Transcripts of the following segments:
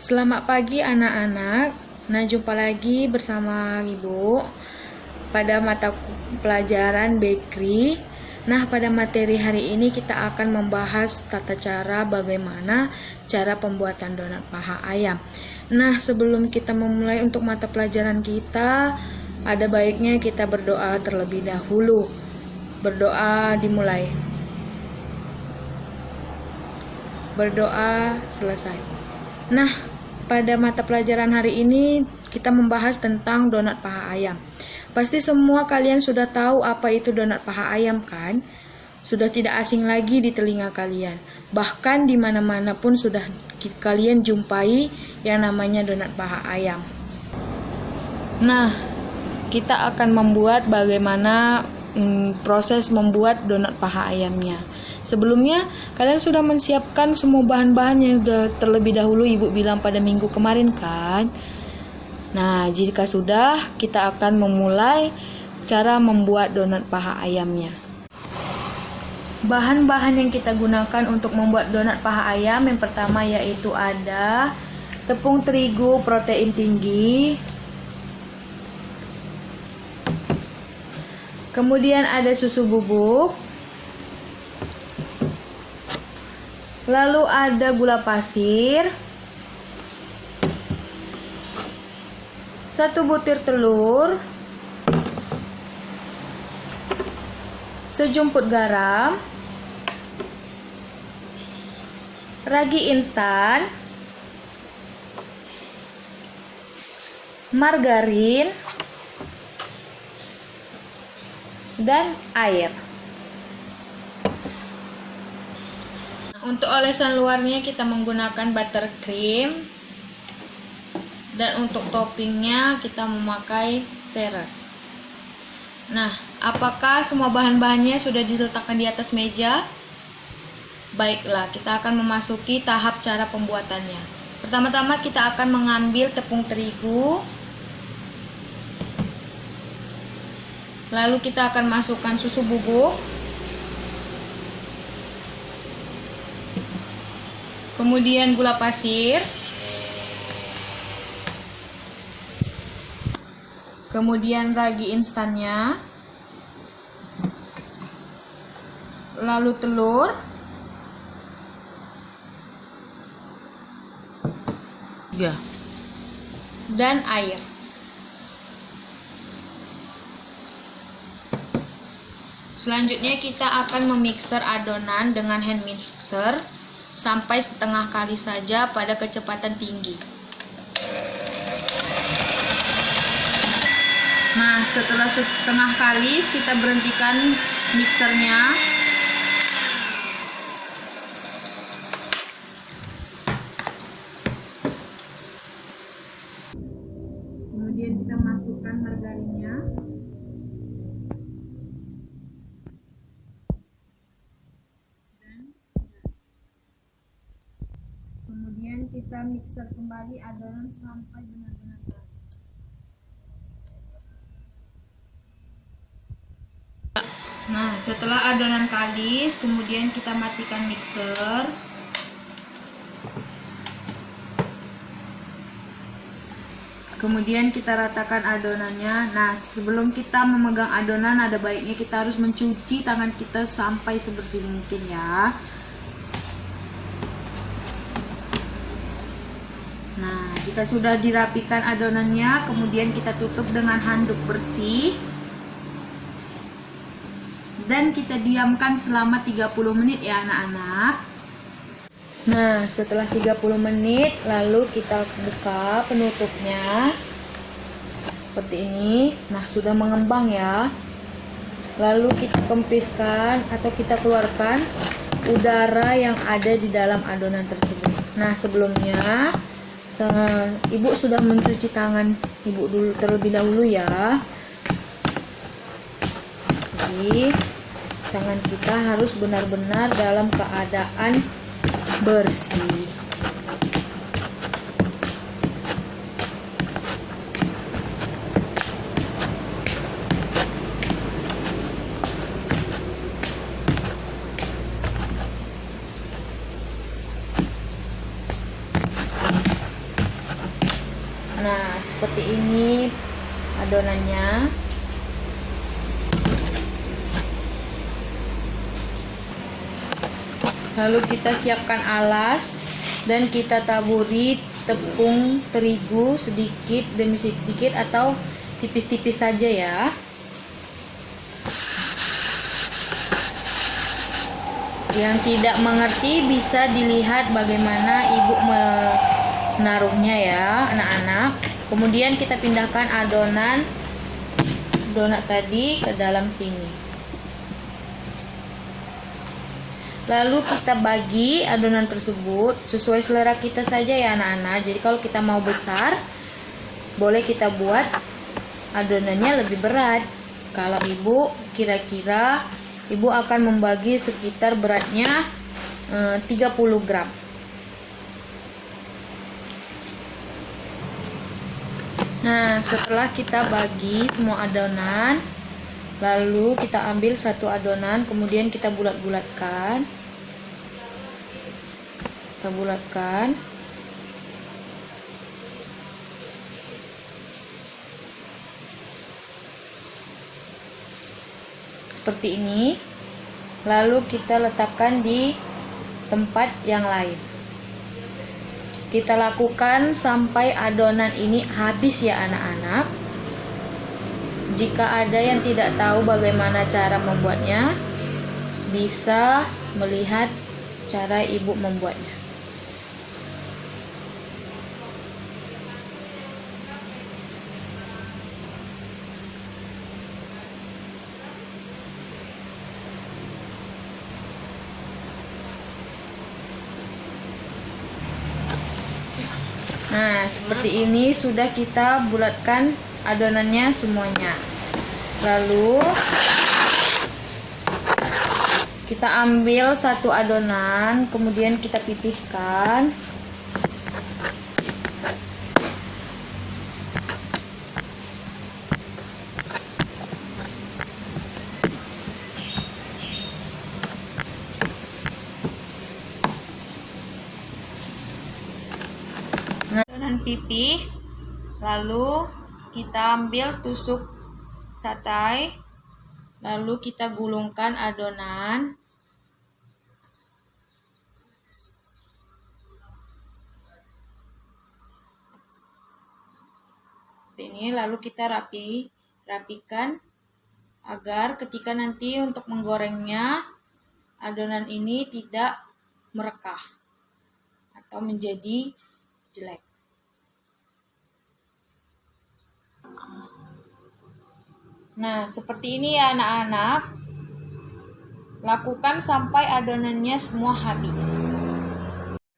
Selamat pagi anak-anak. Nah, jumpa lagi bersama Ibu pada mata pelajaran bakery. Nah, pada materi hari ini kita akan membahas tata cara bagaimana cara pembuatan donat paha ayam. Nah, sebelum kita memulai untuk mata pelajaran kita, ada baiknya kita berdoa terlebih dahulu. Berdoa dimulai. Berdoa selesai. Nah, pada mata pelajaran hari ini kita membahas tentang donat paha ayam. Pasti semua kalian sudah tahu apa itu donat paha ayam kan? Sudah tidak asing lagi di telinga kalian. Bahkan di mana-mana pun sudah kalian jumpai yang namanya donat paha ayam. Nah, kita akan membuat bagaimana proses membuat donat paha ayamnya. Sebelumnya, kalian sudah menyiapkan semua bahan-bahan yang sudah terlebih dahulu Ibu bilang pada minggu kemarin kan? Nah, jika sudah, kita akan memulai cara membuat donat paha ayamnya. Bahan-bahan yang kita gunakan untuk membuat donat paha ayam yang pertama yaitu ada tepung terigu protein tinggi, kemudian ada susu bubuk, lalu ada gula pasir, 1 butir telur, sejumput garam, ragi instan, margarin, dan air. Untuk olesan luarnya kita menggunakan buttercream, dan untuk toppingnya kita memakai seres. Nah, apakah semua bahan-bahannya sudah diletakkan di atas meja? Baiklah, kita akan memasuki tahap cara pembuatannya. Pertama-tama kita akan mengambil tepung terigu, lalu kita akan masukkan susu bubuk, kemudian gula pasir, kemudian ragi instannya, lalu telur, dan air. Selanjutnya kita akan memixer adonan dengan hand mixer sampai setengah kali saja pada kecepatan tinggi. Nah, setelah setengah kali kita berhentikan mixernya. Kemudian kita masukkan margarinnya. Kemudian kita mixer kembali adonan sampai benar-benar garing. Nah, setelah adonan kalis, kemudian kita matikan mixer. Kemudian kita ratakan adonannya. Nah, sebelum kita memegang adonan, ada baiknya kita harus mencuci tangan kita sampai sebersih mungkin ya. Nah, jika sudah dirapikan adonannya, kemudian kita tutup dengan handuk bersih. Dan kita diamkan selama 30 menit ya anak-anak. Nah, setelah 30 menit, lalu kita buka penutupnya. Seperti ini. Nah, sudah mengembang ya. Lalu kita kempiskan atau kita keluarkan udara yang ada di dalam adonan tersebut. Nah, sebelumnya Ibu sudah mencuci tangan Ibu dulu terlebih dahulu ya. Jadi tangan kita harus benar-benar dalam keadaan bersih. Nah, seperti ini adonannya. Lalu kita siapkan alas dan kita taburi tepung terigu sedikit demi sedikit atau tipis-tipis saja ya. Yang tidak mengerti bisa dilihat bagaimana ibu menaruhnya ya anak-anak. Kemudian kita pindahkan adonan donat tadi ke dalam sini. Lalu kita bagi adonan tersebut sesuai selera kita saja ya anak-anak. Jadi kalau kita mau besar, boleh kita buat adonannya lebih berat. Kalau ibu kira-kira ibu akan membagi sekitar beratnya 30 gram. Nah, setelah kita bagi semua adonan, lalu kita ambil satu adonan, kemudian kita bulat-bulatkan. Kita bulatkan. Seperti ini. Lalu kita letakkan di tempat yang lain. Kita lakukan sampai adonan ini habis ya anak-anak. Jika ada yang tidak tahu bagaimana cara membuatnya, bisa melihat cara ibu membuatnya. Nah, seperti ini sudah kita bulatkan adonannya semuanya. Lalu kita ambil satu adonan, kemudian kita pipihkan. Adonan pipih, lalu kita ambil tusuk satai, lalu kita gulungkan adonan. Ini lalu kita rapikan agar ketika nanti untuk menggorengnya adonan ini tidak merekah atau menjadi jelek. Nah, seperti ini ya anak-anak. Lakukan sampai adonannya semua habis.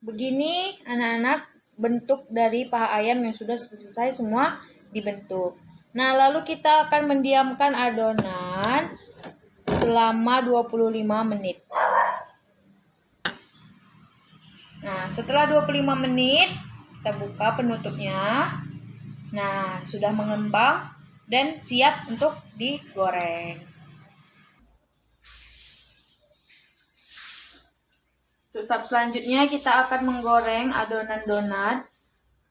Begini anak-anak bentuk dari paha ayam yang sudah selesai semua dibentuk. Nah, lalu kita akan mendiamkan adonan selama 25 menit. Nah, setelah 25 menit kita buka penutupnya. Nah, sudah mengembang dan siap untuk digoreng. Tahap selanjutnya kita akan menggoreng adonan donat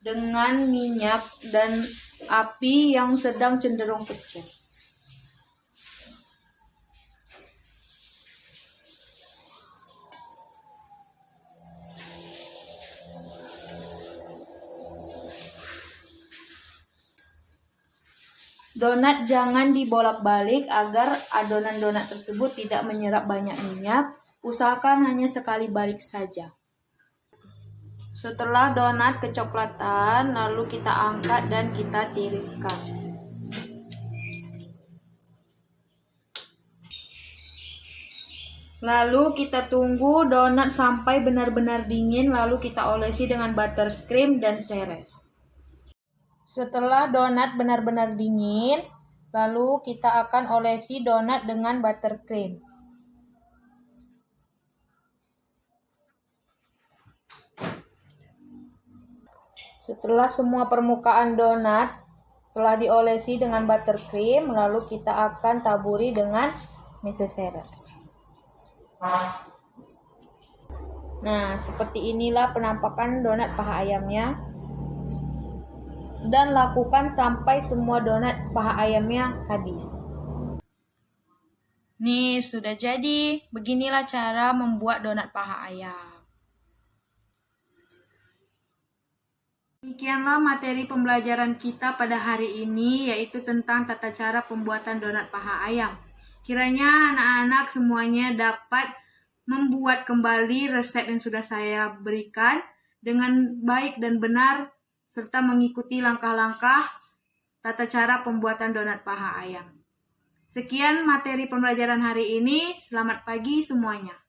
dengan minyak dan api yang sedang cenderung kecil. Donat jangan dibolak-balik agar adonan donat tersebut tidak menyerap banyak minyak. Usahakan hanya sekali balik saja. Setelah donat kecoklatan, lalu kita angkat dan kita tiriskan. Lalu kita tunggu donat sampai benar-benar dingin, lalu kita olesi dengan buttercream dan seres. Setelah donat benar-benar dingin, lalu kita akan olesi donat dengan buttercream. Setelah semua permukaan donat telah diolesi dengan buttercream, lalu kita akan taburi dengan meseseres. Nah, seperti inilah penampakan donat paha ayamnya. dan lakukan sampai semua donat paha ayamnya habis. Nih, sudah jadi. Beginilah cara membuat donat paha ayam. Demikianlah materi pembelajaran kita pada hari ini, yaitu tentang tata cara pembuatan donat paha ayam. Kiranya anak-anak semuanya dapat membuat kembali resep yang sudah saya berikan dengan baik dan benar, serta mengikuti langkah-langkah tata cara pembuatan donat paha ayam. Sekian materi pembelajaran hari ini. Selamat pagi semuanya.